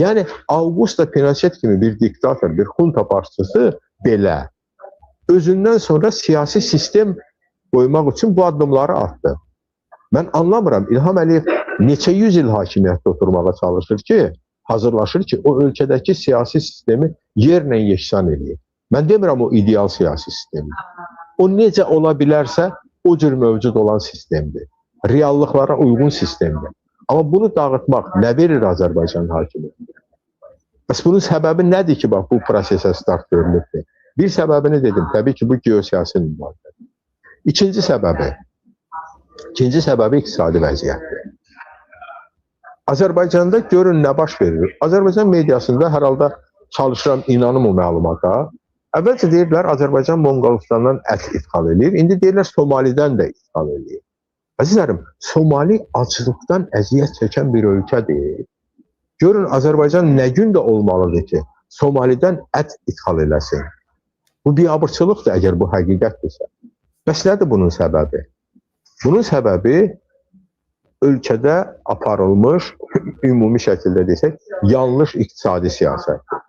Yəni, Augusto Pinochet kimi bir diktator, bir xunta başçısı belə özündən sonra siyasi sistem qoymaq üçün bu addımları atdı. Mən anlamıram, İlham Əliyev neçə yüz il hakimiyyətdə oturmağa çalışır ki, hazırlaşır ki, o ölkədəki siyasi sistemi yerlə yeksan eləyir. Mən demirəm o ideal siyasi sistemdir. O necə ola bilərsə, o cür mövcud olan sistemdir. Reallıqlara uyğun sistemdir. Amma bunu dağıtmaq nə verir Azərbaycan hakimiyyətinə? Bəs bunun səbəbi nədir ki, bax, bu prosesə start görülübdür? Bir səbəbini dedim, təbii ki, bu geosiyasi mübarizədir. İkinci səbəbi iqtisadi vəziyyətdir. Azərbaycanda görün nə baş verir. Azərbaycan mediasında hər halda çalışıram, inanım o məlumata. Əvvəlcə deyirlər, Azərbaycan Monqolistandan ət ithal edir. İndi deyirlər, Somalidən də ithal edir. Əzizlərim, Somali acılıqdan əziyyət çəkən bir ölkədir. Görün, Azərbaycan nə gün də olmalıdır ki, Somalidən ət ithal eləsin. Bu biabırçılıqdır, əgər bu həqiqətdirsə. Bəs nədir bunun səbəbi? Bunun səbəbi ölkədə aparılmış, ümumi şəkildə desək, yanlış iqtisadi siyasətdir.